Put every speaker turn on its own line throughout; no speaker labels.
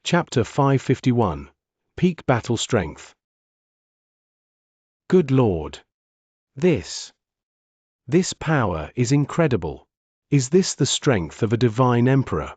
Chapter 551. Peak Battle Strength. Good Lord. This power is incredible. Is this the strength of a divine emperor?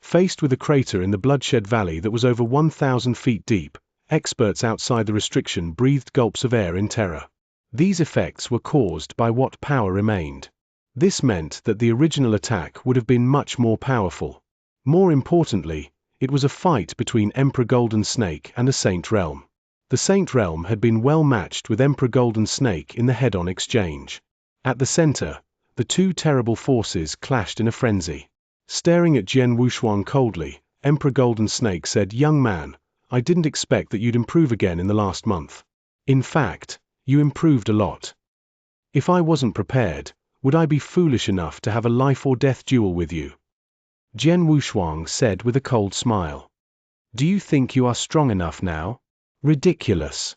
Faced with a crater in the bloodshed valley that was over 1,000 feet deep, experts outside the restriction breathed gulps of air in terror. These effects were caused by what power remained. This meant that the original attack would have been much more powerful. More importantly, it was a fight between Emperor Golden Snake and a Saint Realm. The Saint Realm had been well matched with Emperor Golden Snake in the head-on exchange. At the center, the two terrible forces clashed in a frenzy. Staring at Jian Wushuang coldly, Emperor Golden Snake said, "Young man, I didn't expect that you'd improve again in the last month. In fact, you improved a lot. If I wasn't prepared, would I be foolish enough to have a life-or-death duel with you?" Jian Wushuang said with a cold smile. "Do you think you are strong enough now? Ridiculous."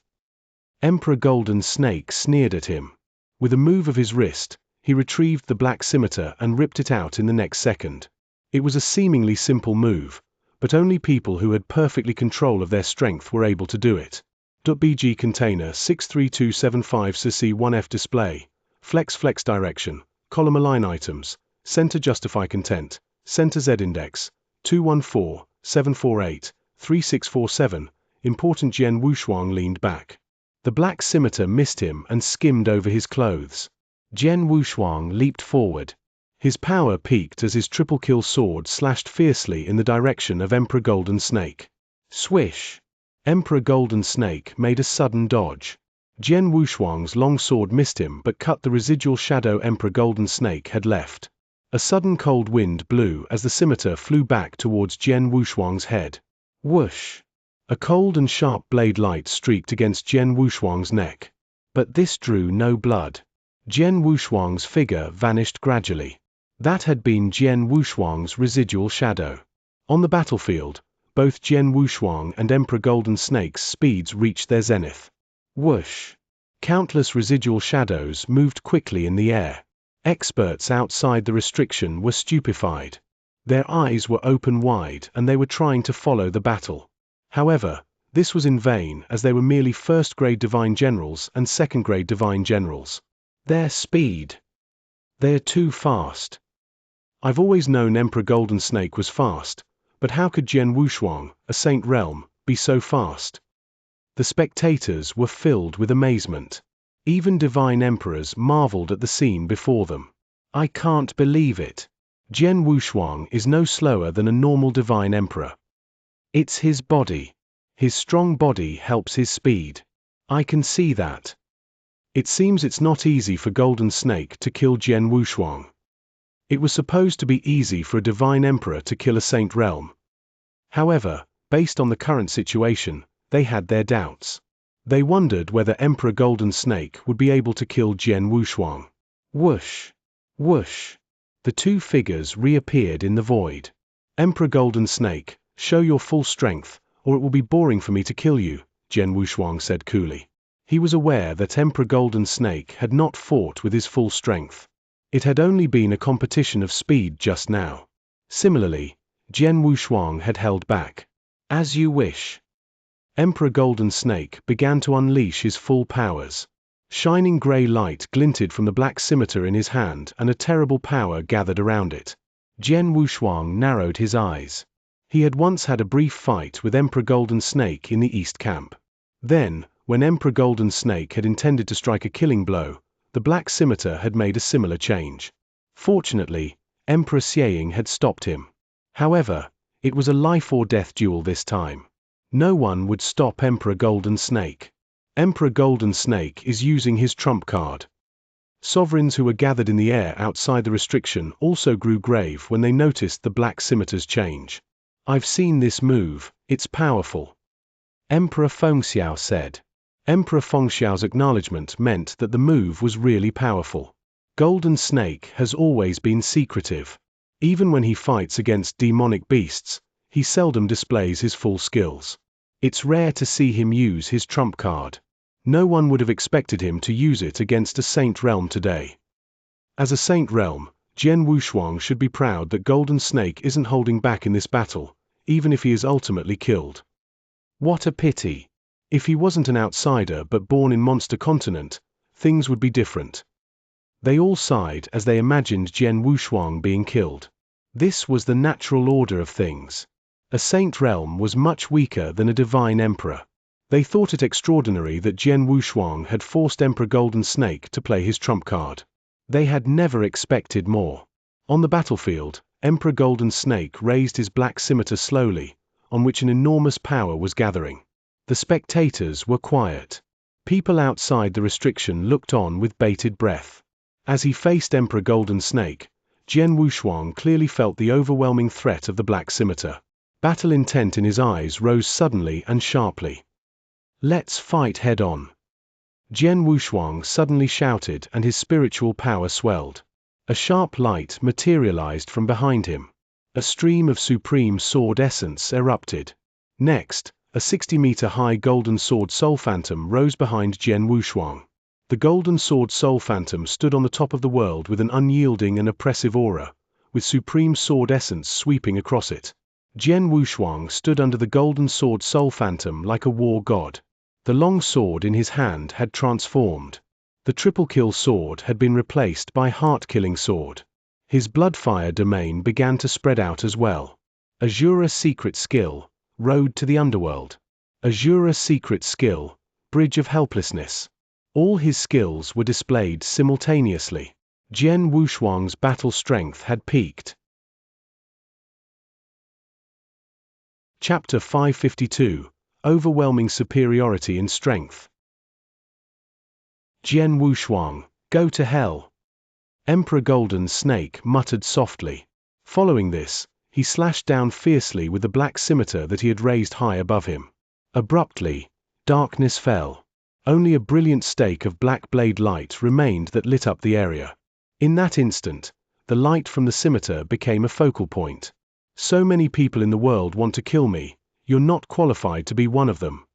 Emperor Golden Snake sneered at him. With a move of his wrist, he retrieved the black scimitar and ripped it out in the next second. It was a seemingly simple move, but only people who had perfectly control of their strength were able to do it. .bg container 63275 CC1F display, flex direction, column align items, center justify content, center Z index, 214-748-3647, important. Jian Wushuang leaned back. The black scimitar missed him and skimmed over his clothes. Jian Wushuang leaped forward. His power peaked as his triple-kill sword slashed fiercely in the direction of Emperor Golden Snake. Swish! Emperor Golden Snake made a sudden dodge. Jian Wushuang's long sword missed him but cut the residual shadow Emperor Golden Snake had left. A sudden cold wind blew as the scimitar flew back towards Jian Wushuang's head. Whoosh! A cold and sharp blade light streaked against Jian Wushuang's neck. But this drew no blood. Jian Wushuang's figure vanished gradually. That had been Jian Wushuang's residual shadow. On the battlefield, both Jian Wushuang and Emperor Golden Snake's speeds reached their zenith. Whoosh! Countless residual shadows moved quickly in the air. Experts outside the restriction were stupefied. Their eyes were open wide and they were trying to follow the battle. However, this was in vain as they were merely first-grade divine generals and second-grade divine generals. Their speed. They're too fast. I've always known Emperor Golden Snake was fast, but how could Jian Wushuang, a Saint Realm, be so fast? The spectators were filled with amazement. Even divine emperors marveled at the scene before them. I can't believe it. Jian Wushuang is no slower than a normal divine emperor. It's his body. His strong body helps his speed. I can see that. It seems it's not easy for Golden Snake to kill Jian Wushuang. It was supposed to be easy for a divine emperor to kill a Saint Realm. However, based on the current situation, they had their doubts. They wondered whether Emperor Golden Snake would be able to kill Jian Wushuang. Whoosh! Whoosh! The two figures reappeared in the void. Emperor Golden Snake, show your full strength, or it will be boring for me to kill you, Jian Wushuang said coolly. He was aware that Emperor Golden Snake had not fought with his full strength. It had only been a competition of speed just now. Similarly, Jian Wushuang had held back. As you wish. Emperor Golden Snake began to unleash his full powers. Shining gray light glinted from the black scimitar in his hand and a terrible power gathered around it. Jian Wushuang narrowed his eyes. He had once had a brief fight with Emperor Golden Snake in the East Camp. Then, when Emperor Golden Snake had intended to strike a killing blow, the black scimitar had made a similar change. Fortunately, Emperor Xianxia had stopped him. However, it was a life-or-death duel this time. No one would stop Emperor Golden Snake. Emperor Golden Snake is using his trump card. Sovereigns who were gathered in the air outside the restriction also grew grave when they noticed the black scimitar's change. I've seen this move, it's powerful. Emperor Fengxiao said. Emperor Fengxiao's acknowledgement meant that the move was really powerful. Golden Snake has always been secretive. Even when he fights against demonic beasts, he seldom displays his full skills. It's rare to see him use his trump card. No one would have expected him to use it against a Saint Realm today. As a Saint Realm, Jian Wushuang should be proud that Golden Snake isn't holding back in this battle. even if he is ultimately killed. What a pity. If he wasn't an outsider but born in Monster Continent, things would be different. They all sighed as they imagined Jian Wushuang being killed. This was the natural order of things. A saint realm was much weaker than a divine emperor. They thought it extraordinary that Jian Wushuang had forced Emperor Golden Snake to play his trump card. They had never expected more. On the battlefield, Emperor Golden Snake raised his black scimitar slowly, on which an enormous power was gathering. The spectators were quiet. People outside the restriction looked on with bated breath. As he faced Emperor Golden Snake, Jian Wushuang clearly felt the overwhelming threat of the black scimitar. Battle intent in his eyes rose suddenly and sharply. Let's fight head-on. Jian Wushuang suddenly shouted and his spiritual power swelled. A sharp light materialized from behind him. A stream of supreme sword essence erupted. Next, a 60-meter-high golden sword soul phantom rose behind Jian Wushuang. The golden sword soul phantom stood on the top of the world with an unyielding and oppressive aura, with supreme sword essence sweeping across it. Jian Wushuang stood under the golden sword soul phantom like a war god. The long sword in his hand had transformed. The triple kill sword had been replaced by heart-killing sword. His bloodfire domain began to spread out as well. Azura secret skill, road to the underworld. Azura secret skill, bridge of helplessness. All his skills were displayed simultaneously. Jian Wushuang's battle strength had peaked. Chapter 552. Overwhelming superiority in strength. Jian Wushuang, go to hell. Emperor Golden Snake muttered softly. Following this, he slashed down fiercely with the black scimitar that he had raised high above him. Abruptly, darkness fell. Only a brilliant stake of black blade light remained that lit up the area. In that instant, the light from the scimitar became a focal point. So many people in the world want to kill me, you're not qualified to be one of them.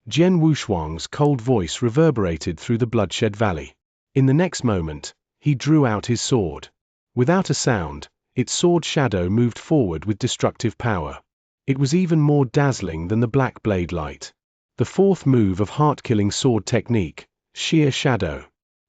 Jian Wushuang's cold voice reverberated through the bloodshed valley. In the next moment, he drew out his sword. Without a sound, its sword shadow moved forward with destructive power. It was even more dazzling than the black blade light. The fourth move of heart-killing sword technique, sheer shadow.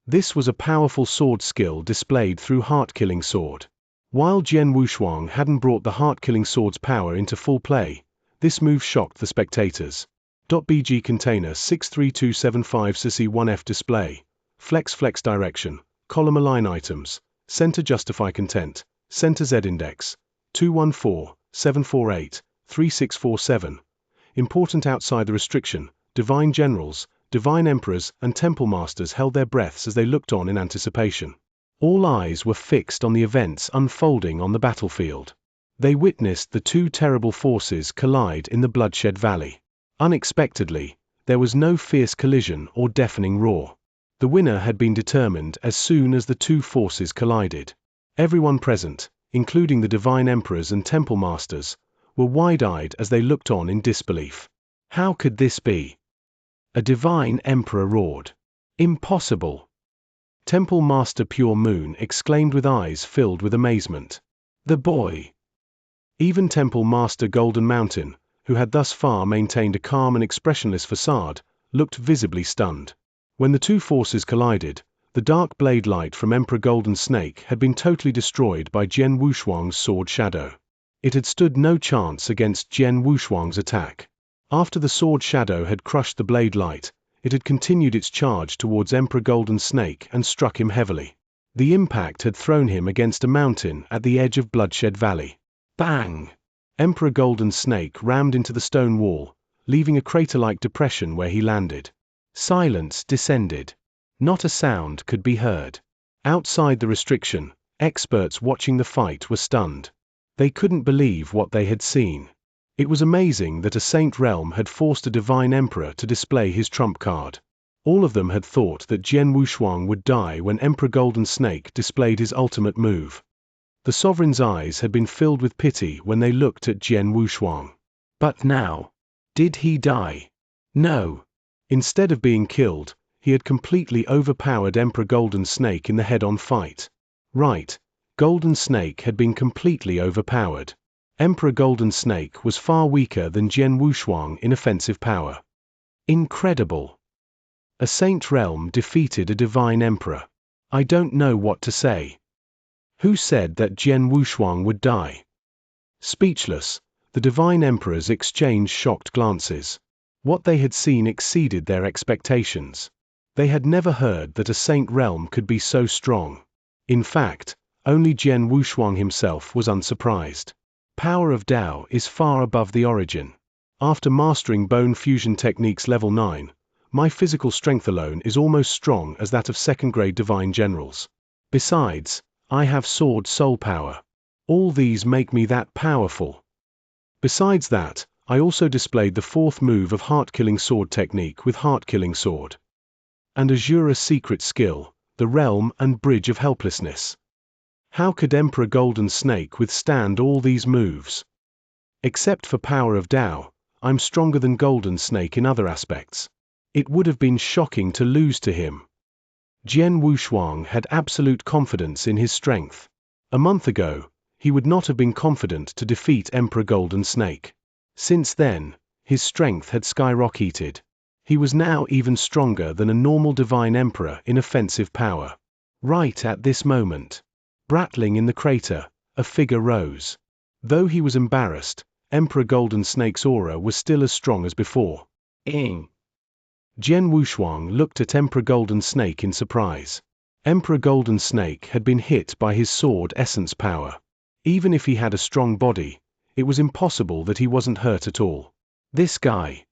This was a powerful sword skill displayed through heart-killing sword. While Jian Wushuang hadn't brought the heart-killing sword's power into full play, this move shocked the spectators. .bg container 63275 CC1F display, flex direction, column align items, center justify content, center Z index, 214-748-3647. Important outside the restriction, divine generals, divine emperors and temple masters held their breaths as they looked on in anticipation. All eyes were fixed on the events unfolding on the battlefield. They witnessed the two terrible forces collide in the bloodshed valley. Unexpectedly, there was no fierce collision or deafening roar. The winner had been determined as soon as the two forces collided. Everyone present, including the divine emperors and temple masters, were wide-eyed as they looked on in disbelief. How could this be? A divine emperor roared. Impossible! Temple Master Pure Moon exclaimed with eyes filled with amazement. The boy! Even Temple Master Golden Mountain, who had thus far maintained a calm and expressionless facade, looked visibly stunned. When the two forces collided, the dark blade light from Emperor Golden Snake had been totally destroyed by Jian Wushuang's sword shadow. It had stood no chance against Jian Wushuang's attack. After the sword shadow had crushed the blade light, it had continued its charge towards Emperor Golden Snake and struck him heavily. The impact had thrown him against a mountain at the edge of Bloodshed Valley. Bang! Emperor Golden Snake rammed into the stone wall, leaving a crater-like depression where he landed. Silence descended. Not a sound could be heard. Outside the restriction, experts watching the fight were stunned. They couldn't believe what they had seen. It was amazing that a saint realm had forced a divine emperor to display his trump card. All of them had thought that Jian Wushuang would die when Emperor Golden Snake displayed his ultimate move. The sovereign's eyes had been filled with pity when they looked at Jian Wushuang. But now, did he die? No. Instead of being killed, he had completely overpowered Emperor Golden Snake in the head-on fight. Right, Golden Snake had been completely overpowered. Emperor Golden Snake was far weaker than Jian Wushuang in offensive power. Incredible. A saint realm defeated a divine emperor. I don't know what to say. Who said that Jian Wushuang would die? Speechless, the divine emperors exchanged shocked glances. What they had seen exceeded their expectations. They had never heard that a saint realm could be so strong. In fact, only Jian Wushuang himself was unsurprised. Power of Tao is far above the origin. After mastering bone fusion techniques level 9, my physical strength alone is almost strong as that of second-grade divine generals. Besides, I have sword soul power. All these make me that powerful. Besides that, I also displayed the fourth move of heart-killing sword technique with heart-killing sword. And Azura's secret skill, the realm and bridge of helplessness. How could Emperor Golden Snake withstand all these moves? Except for power of Tao, I'm stronger than Golden Snake in other aspects. It would have been shocking to lose to him. Jian Wushuang had absolute confidence in his strength. A month ago, he would not have been confident to defeat Emperor Golden Snake. Since then, his strength had skyrocketed. He was now even stronger than a normal divine emperor in offensive power. Right at this moment, rattling in the crater, a figure rose. Though he was embarrassed, Emperor Golden Snake's aura was still as strong as before. Jian Wushuang looked at Emperor Golden Snake in surprise. Emperor Golden Snake had been hit by his sword essence power. Even if he had a strong body, it was impossible that he wasn't hurt at all. This guy.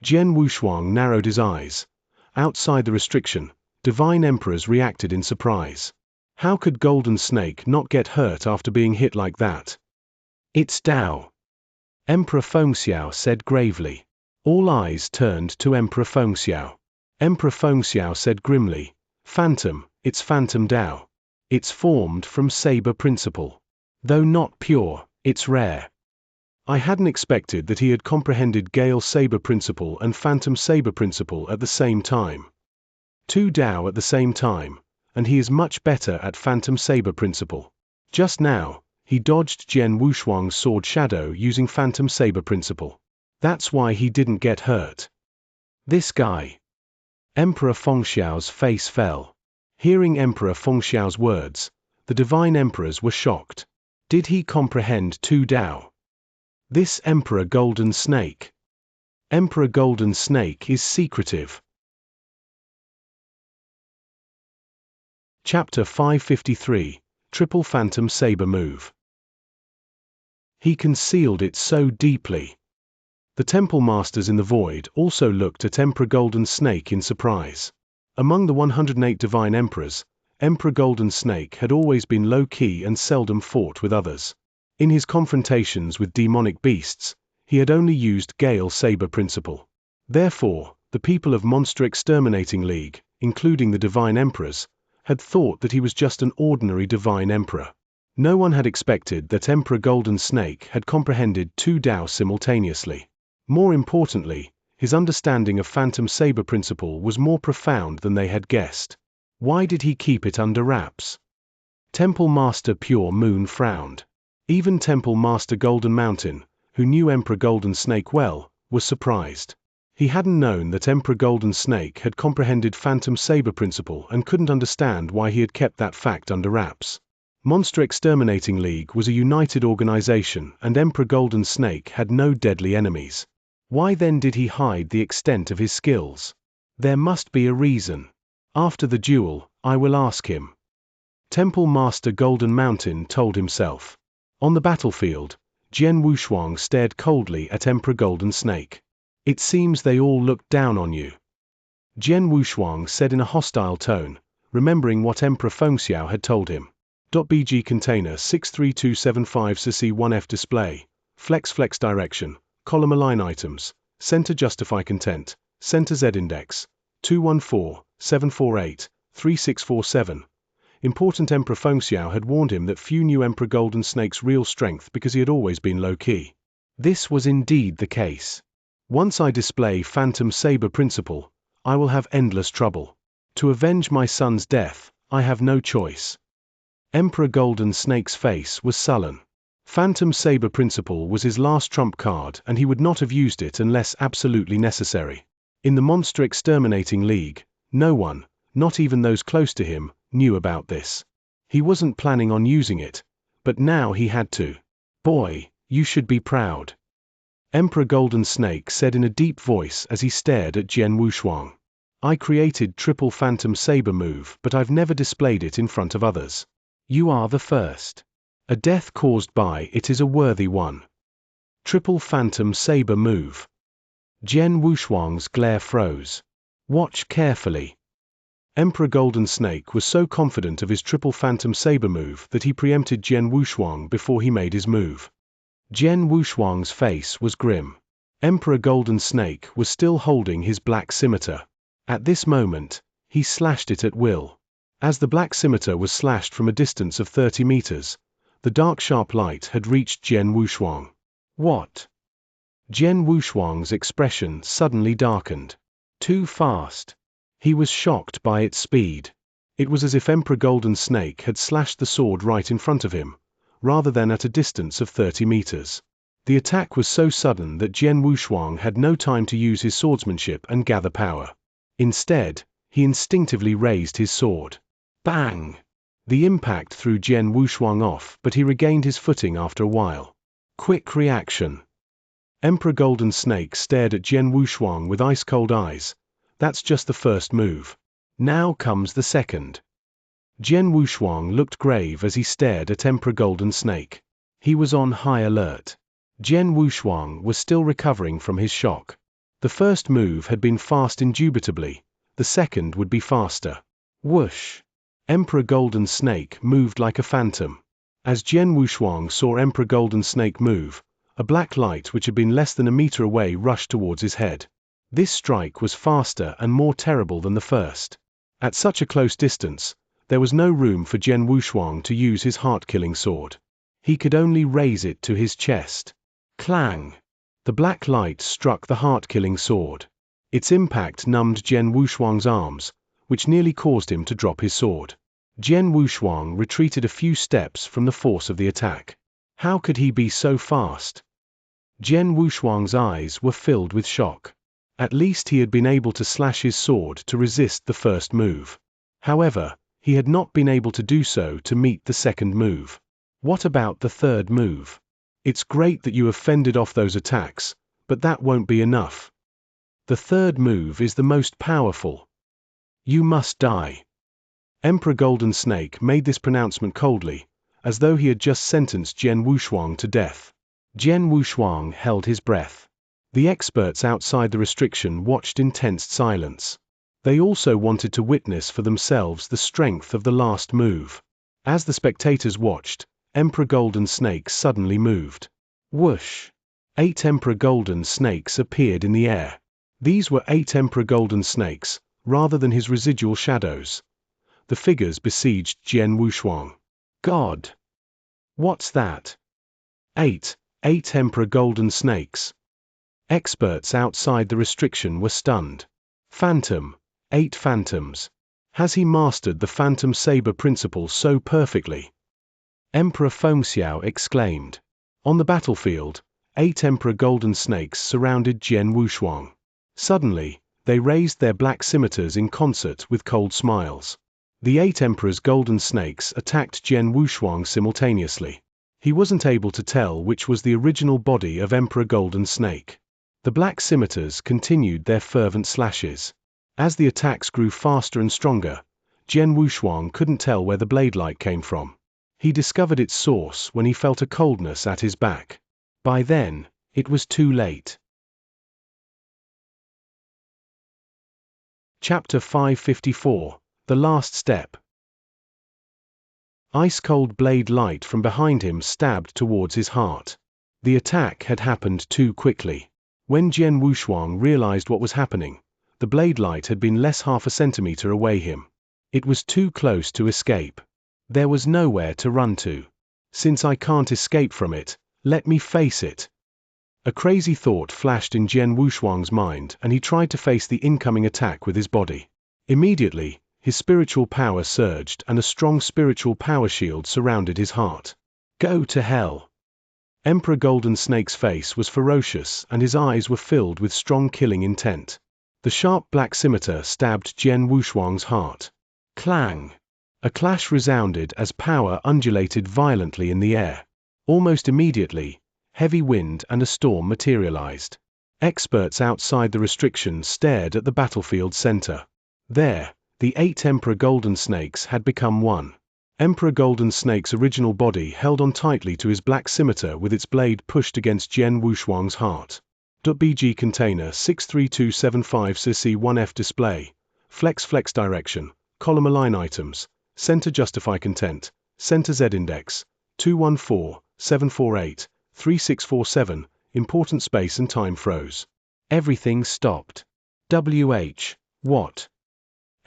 Jian Wushuang narrowed his eyes. Outside the restriction, divine emperors reacted in surprise. How could Golden Snake not get hurt after being hit like that? It's Tao. Emperor Fengxiao said gravely. All eyes turned to Emperor Fengxiao. Emperor Fengxiao said grimly, Phantom, it's Phantom Tao. It's formed from Saber Principle. Though not pure, it's rare. I hadn't expected that he had comprehended Gale Saber Principle and Phantom Saber Principle at the same time. Two Tao at the same time, and he is much better at Phantom Saber Principle. Just now, he dodged Jian Wushuang's sword shadow using Phantom Saber Principle. That's why he didn't get hurt. This guy. Emperor Fengxiao's face fell. Hearing Emperor Fengxiao's words, the divine emperors were shocked. Did he comprehend two Tao? This Emperor Golden Snake. Emperor Golden Snake is secretive. Chapter 553, Triple Phantom Saber Move. He concealed it so deeply. The temple masters in the void also looked at Emperor Golden Snake in surprise. Among the 108 divine emperors, Emperor Golden Snake had always been low-key and seldom fought with others. In his confrontations with demonic beasts, he had only used Gale Saber Principle. Therefore, the people of Monster Exterminating League, including the divine emperors, had thought that he was just an ordinary divine emperor. No one had expected that Emperor Golden Snake had comprehended two Tao simultaneously. More importantly, his understanding of Phantom Saber Principle was more profound than they had guessed. Why did he keep it under wraps? Temple Master Pure Moon frowned. Even Temple Master Golden Mountain, who knew Emperor Golden Snake well, was surprised. He hadn't known that Emperor Golden Snake had comprehended Phantom Saber Principle and couldn't understand why he had kept that fact under wraps. Monster Exterminating League was a united organization and Emperor Golden Snake had no deadly enemies. Why then did he hide the extent of his skills? There must be a reason. After the duel, I will ask him. Temple Master Golden Mountain told himself. On the battlefield, Jian Wushuang stared coldly at Emperor Golden Snake. It seems they all looked down on you. Jian Wushuang said in a hostile tone, remembering what Emperor Fengxiao had told him. .bg container 63275 CC1F display, flex direction, column align items, center justify content, center Z index, 214-748-3647. Important Emperor Fengxiao had warned him that few knew Emperor Golden Snake's real strength because he had always been low-key. This was indeed the case. Once I display Phantom Saber Principle, I will have endless trouble. To avenge my son's death, I have no choice. Emperor Golden Snake's face was sullen. Phantom Saber Principle was his last trump card, and he would not have used it unless absolutely necessary. In the Monster Exterminating League, no one, not even those close to him, knew about this. He wasn't planning on using it, but now he had to. Boy, you should be proud. Emperor Golden Snake said in a deep voice as he stared at Jian Wushuang. I created triple Phantom Saber move, but I've never displayed it in front of others. You are the first. A death caused by it is a worthy one. Triple Phantom Saber move. Jian Wushuang's glare froze. Watch carefully. Emperor Golden Snake was so confident of his triple Phantom Saber move that he preempted Jian Wushuang before he made his move. Jian Wushuang's face was grim. Emperor Golden Snake was still holding his black scimitar. At this moment, he slashed it at will. As the black scimitar was slashed from a distance of 30 meters, the dark sharp light had reached Jian Wushuang. What? Jian Wushuang's expression suddenly darkened. Too fast. He was shocked by its speed. It was as if Emperor Golden Snake had slashed the sword right in front of him, rather than at a distance of 30 meters. The attack was so sudden that Jian Wushuang had no time to use his swordsmanship and gather power. Instead, he instinctively raised his sword. Bang! The impact threw Jian Wushuang off, but he regained his footing after a while. Quick reaction. Emperor Golden Snake stared at Jian Wushuang with ice-cold eyes. That's just the first move. Now comes the second. Jian Wushuang looked grave as he stared at Emperor Golden Snake. He was on high alert. Jian Wushuang was still recovering from his shock. The first move had been fast indubitably, the second would be faster. Whoosh! Emperor Golden Snake moved like a phantom. As Jian Wushuang saw Emperor Golden Snake move, a black light which had been less than a meter away rushed towards his head. This strike was faster and more terrible than the first. At such a close distance, there was no room for Jian Wushuang to use his heart-killing sword. He could only raise it to his chest. Clang! The black light struck the heart-killing sword. Its impact numbed Jian Wushuang's arms, which nearly caused him to drop his sword. Jian Wushuang retreated a few steps from the force of the attack. How could he be so fast? Jian Wushuang's eyes were filled with shock. At least he had been able to slash his sword to resist the first move. However, he had not been able to do so to meet the second move. What about the third move? It's great that you have fended off those attacks, but that won't be enough. The third move is the most powerful. You must die. Emperor Golden Snake made this pronouncement coldly, as though he had just sentenced Jian Wushuang to death. Jian Wushuang held his breath. The experts outside the restriction watched in tense silence. They also wanted to witness for themselves the strength of the last move. As the spectators watched, Emperor Golden Snake suddenly moved. Whoosh! 8 Emperor Golden Snakes appeared in the air. These were 8 Emperor Golden Snakes, rather than his residual shadows. The figures besieged Jian Wushuang. God! What's that? 8 Emperor Golden Snakes. Experts outside the restriction were stunned. Phantom, 8 phantoms. Has he mastered the Phantom Saber Principle so perfectly? Emperor Fengxiao exclaimed. On the battlefield, 8 Emperor Golden Snakes surrounded Jian Wushuang. Suddenly, they raised their black scimitars in concert with cold smiles. The 8 Emperor's Golden Snakes attacked Jian Wushuang simultaneously. He wasn't able to tell which was the original body of Emperor Golden Snake. The black scimitars continued their fervent slashes. As the attacks grew faster and stronger, Jian Wushuang couldn't tell where the blade light came from. He discovered its source when he felt a coldness at his back. By then, it was too late. Chapter 554, The Last Step. Ice-cold blade light from behind him stabbed towards his heart. The attack had happened too quickly. When Jian Wushuang realized what was happening, the blade light had been less half a centimeter away him. It was too close to escape. There was nowhere to run to. Since I can't escape from it, let me face it. A crazy thought flashed in Jian Wushuang's mind, and he tried to face the incoming attack with his body. Immediately, his spiritual power surged and a strong spiritual power shield surrounded his heart. Go to hell. Emperor Golden Snake's face was ferocious and his eyes were filled with strong killing intent. The sharp black scimitar stabbed Jian Wushuang's heart. Clang! A clash resounded as power undulated violently in the air. Almost immediately, heavy wind and a storm materialized. Experts outside the restriction stared at the battlefield's center. There, the 8 Emperor Golden Snakes had become one. Emperor Golden Snake's original body held on tightly to his black scimitar with its blade pushed against Jian Wushuang's heart. .bg container 63275 CC1F display. Flex direction. Column align items. Center justify content. Center Z index. 214-748-3647. Important space and time froze. Everything stopped. What?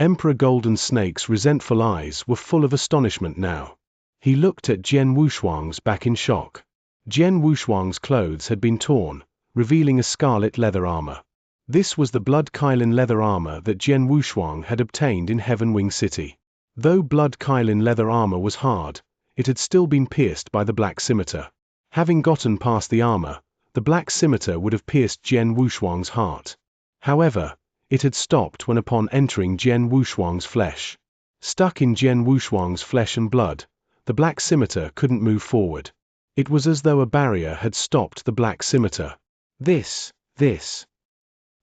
Emperor Golden Snake's resentful eyes were full of astonishment now. He looked at Jian Wushuang's back in shock. Jian Wushuang's clothes had been torn, revealing a scarlet leather armor. This was the blood Kailin leather armor that Jian Wushuang had obtained in Heaven Wing City. Though blood Kailin leather armor was hard, it had still been pierced by the black scimitar. Having gotten past the armor, the black scimitar would have pierced Jian Wushuang's heart. However, it had stopped when upon entering Jian Wushuang's flesh. Stuck in Jian Wushuang's flesh and blood, the black scimitar couldn't move forward. It was as though a barrier had stopped the black scimitar. This.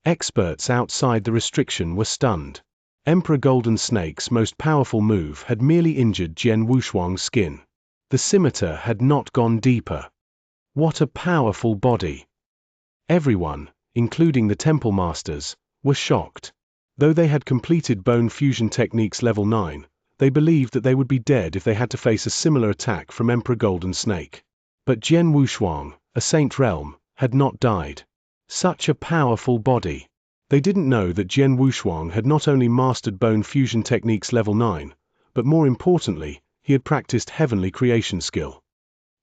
Experts outside the restriction were stunned. Emperor Golden Snake's most powerful move had merely injured Jian Wushuang's skin. The scimitar had not gone deeper. What a powerful body! Everyone, including the temple masters, were shocked. Though they had completed bone fusion techniques level 9, they believed that they would be dead if they had to face a similar attack from Emperor Golden Snake. But Jian Wushuang, a Saint Realm, had not died. Such a powerful body! They didn't know that Jian Wushuang had not only mastered bone fusion techniques level 9, but more importantly, he had practiced heavenly creation skill.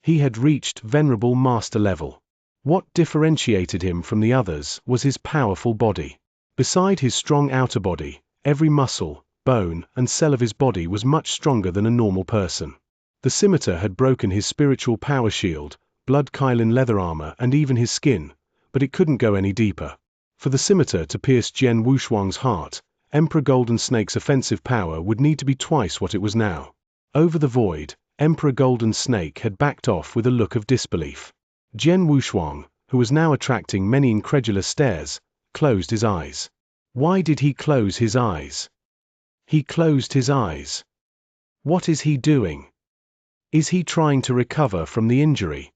He had reached venerable master level. What differentiated him from the others was his powerful body. Beside his strong outer body, every muscle, bone, and cell of his body was much stronger than a normal person. The scimitar had broken his spiritual power shield, blood Kailin leather armor, and even his skin, but it couldn't go any deeper. For the scimitar to pierce Jian Wushuang's heart, Emperor Golden Snake's offensive power would need to be twice what it was now. Over the void, Emperor Golden Snake had backed off with a look of disbelief. Jian Wushuang, who was now attracting many incredulous stares, closed his eyes. Why did he close his eyes? He closed his eyes. What is he doing? Is he trying to recover from the injury?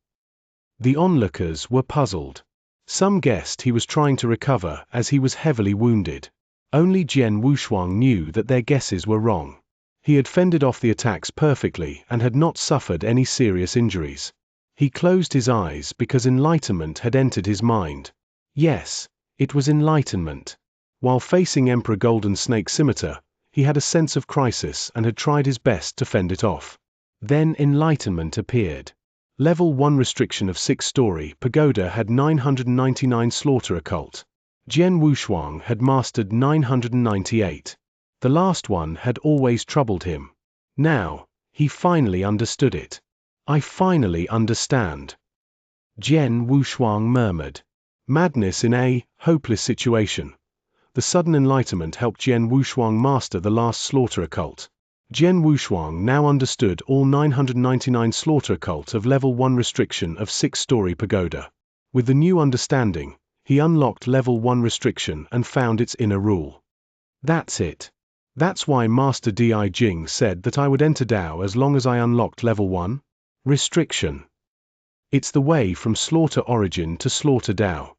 The onlookers were puzzled. Some guessed he was trying to recover as he was heavily wounded. Only Jian Wushuang knew that their guesses were wrong. He had fended off the attacks perfectly and had not suffered any serious injuries. He closed his eyes because enlightenment had entered his mind. Yes, it was enlightenment. While facing Emperor Golden Snake's scimitar, he had a sense of crisis and had tried his best to fend it off. Then enlightenment appeared. Level 1 restriction of 6-story pagoda had 999 slaughter occult. Jian Wushuang had mastered 998. The last one had always troubled him. Now, he finally understood it. I finally understand. Jian Wushuang murmured. Madness in a hopeless situation. The sudden enlightenment helped Jian Wushuang master the last slaughter occult. Jian Wushuang now understood all 999 slaughter occult of level 1 restriction of 6-story pagoda. With the new understanding, he unlocked level 1 restriction and found its inner rule. That's it. That's why Master Di Jing said that I would enter Dao as long as I unlocked level 1 restriction. It's the way from slaughter origin to slaughter Dao.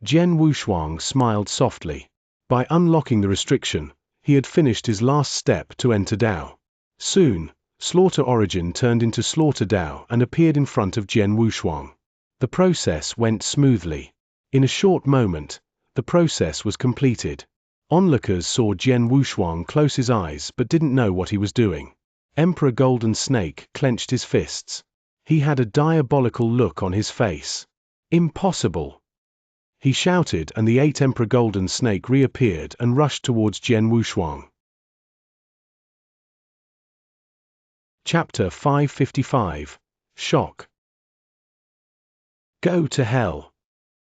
Jian Wushuang smiled softly. By unlocking the restriction, he had finished his last step to enter Dao. Soon, slaughter origin turned into slaughter Dao and appeared in front of Jian Wushuang. The process went smoothly. In a short moment, the process was completed. Onlookers saw Jian Wushuang close his eyes but didn't know what he was doing. Emperor Golden Snake clenched his fists. He had a diabolical look on his face. Impossible! He shouted and the 8 Emperor Golden Snake reappeared and rushed towards Jian Wushuang. Chapter 555. Shock. Go to hell.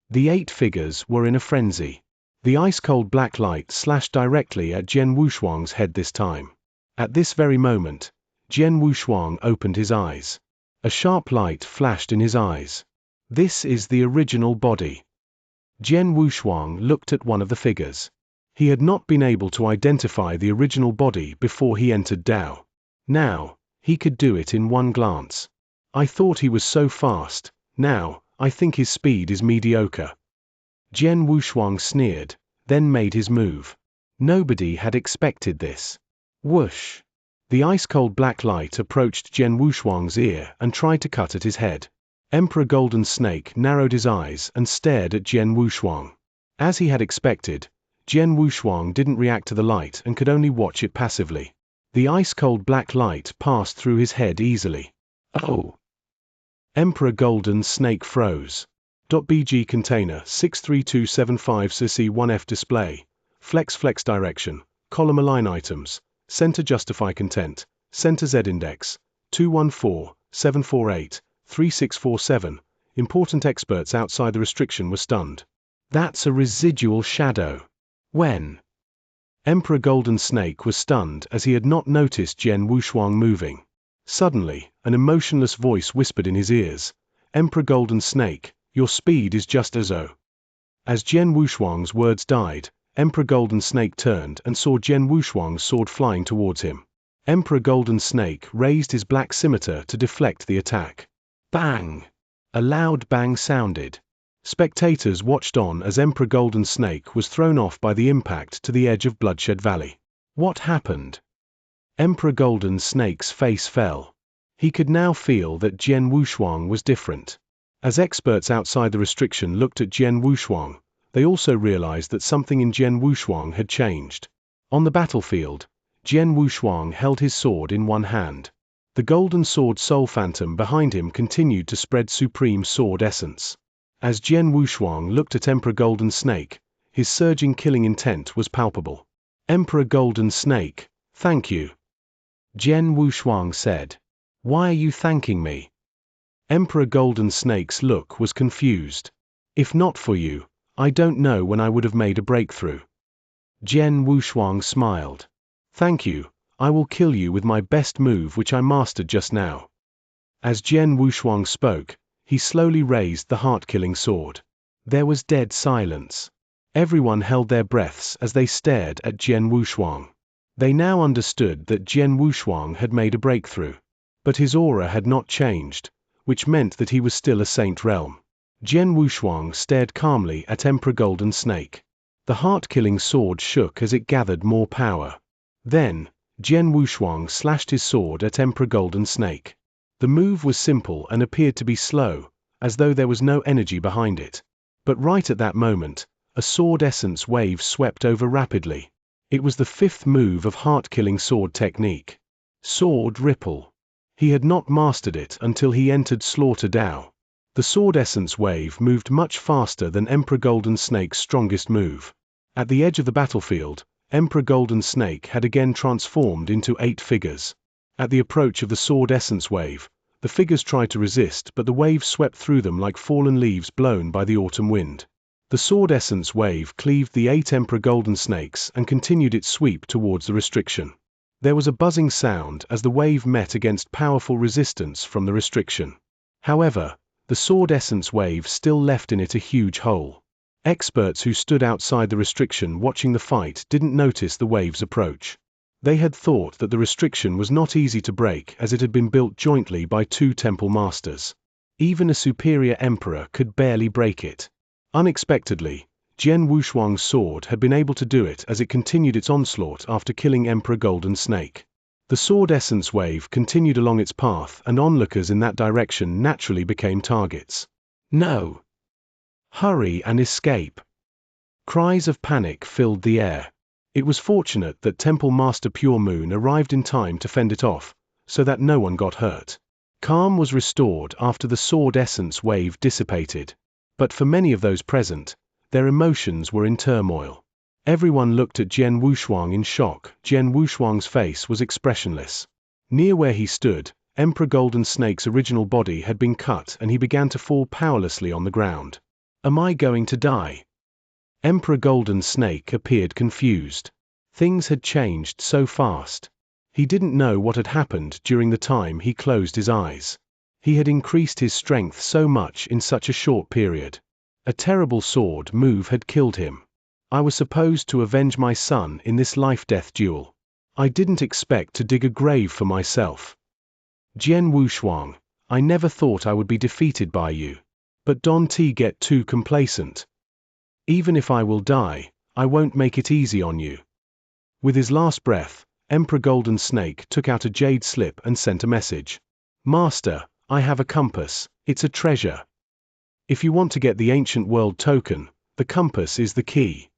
The 8 figures were in a frenzy. The ice-cold black light slashed directly at Jian Wushuang's head this time. At this very moment, Jian Wushuang opened his eyes. A sharp light flashed in his eyes. This is the original body. Jian Wushuang looked at one of the figures. He had not been able to identify the original body before he entered Dao. Now, he could do it in one glance. I thought he was so fast, now, I think his speed is mediocre. Jian Wushuang sneered, then made his move. Nobody had expected this. Whoosh! The ice-cold black light approached Jian Wushuang's ear and tried to cut at his head. Emperor Golden Snake narrowed his eyes and stared at Jian Wushuang. As he had expected, Jian Wushuang didn't react to the light and could only watch it passively. The ice-cold black light passed through his head easily. Oh! Emperor Golden Snake froze. .bg container 63275 CC1F display. Flex direction. Column align items. Center justify content. Center Z index. 214-748-3647. Important experts outside the restriction were stunned. That's a residual shadow. When? Emperor Golden Snake was stunned as he had not noticed Jian Wushuang moving. Suddenly, an emotionless voice whispered in his ears, Emperor Golden Snake, your speed is just as O. As Jian Wushuang's words died, Emperor Golden Snake turned and saw Jian Wushuang's sword flying towards him. Emperor Golden Snake raised his black scimitar to deflect the attack. Bang! A loud bang sounded. Spectators watched on as Emperor Golden Snake was thrown off by the impact to the edge of Bloodshed Valley. What happened? Emperor Golden Snake's face fell. He could now feel that Jian Wushuang was different. As experts outside the restriction looked at Jian Wushuang, they also realized that something in Jian Wushuang had changed. On the battlefield, Jian Wushuang held his sword in one hand. The golden sword Soul Phantom behind him continued to spread supreme sword essence. As Jian Wushuang looked at Emperor Golden Snake, his surging killing intent was palpable. Emperor Golden Snake, thank you. Jian Wushuang said. Why are you thanking me? Emperor Golden Snake's look was confused. If not for you, I don't know when I would have made a breakthrough. Jian Wushuang smiled. Thank you, I will kill you with my best move which I mastered just now. As Jian Wushuang spoke, he slowly raised the heart-killing sword. There was dead silence. Everyone held their breaths as they stared at Jian Wushuang. They now understood that Jian Wushuang had made a breakthrough. But his aura had not changed, which meant that he was still a Saint Realm. Jian Wushuang stared calmly at Emperor Golden Snake. The heart-killing sword shook as it gathered more power. Then, Jian Wushuang slashed his sword at Emperor Golden Snake. The move was simple and appeared to be slow, as though there was no energy behind it. But right at that moment, a sword essence wave swept over rapidly. It was the 5th move of heart-killing sword technique. Sword Ripple. He had not mastered it until he entered Slaughter Dao. The sword essence wave moved much faster than Emperor Golden Snake's strongest move. At the edge of the battlefield, Emperor Golden Snake had again transformed into 8 figures. At the approach of the sword essence wave, the figures tried to resist, but the wave swept through them like fallen leaves blown by the autumn wind. The sword essence wave cleaved the 8 Emperor Golden Snakes and continued its sweep towards the restriction. There was a buzzing sound as the wave met against powerful resistance from the restriction. However, the sword essence wave still left in it a huge hole. Experts who stood outside the restriction watching the fight didn't notice the wave's approach. They had thought that the restriction was not easy to break as it had been built jointly by 2 temple masters. Even a superior emperor could barely break it. Unexpectedly, Jian Wushuang's sword had been able to do it as it continued its onslaught after killing Emperor Golden Snake. The sword essence wave continued along its path and onlookers in that direction naturally became targets. No! Hurry and escape! Cries of panic filled the air. It was fortunate that Temple Master Pure Moon arrived in time to fend it off, so that no one got hurt. Calm was restored after the sword essence wave dissipated. But for many of those present, their emotions were in turmoil. Everyone looked at Jian Wushuang in shock. Jian Wushuang's face was expressionless. Near where he stood, Emperor Golden Snake's original body had been cut and he began to fall powerlessly on the ground. Am I going to die? Emperor Golden Snake appeared confused. Things had changed so fast. He didn't know what had happened during the time he closed his eyes. He had increased his strength so much in such a short period. A terrible sword move had killed him. I was supposed to avenge my son in this life-death duel. I didn't expect to dig a grave for myself. Jian Wushuang, I never thought I would be defeated by you. But don't get too complacent. Even if I will die, I won't make it easy on you. With his last breath, Emperor Golden Snake took out a jade slip and sent a message. Master, I have a compass. It's a treasure. If you want to get the ancient world token, the compass is the key.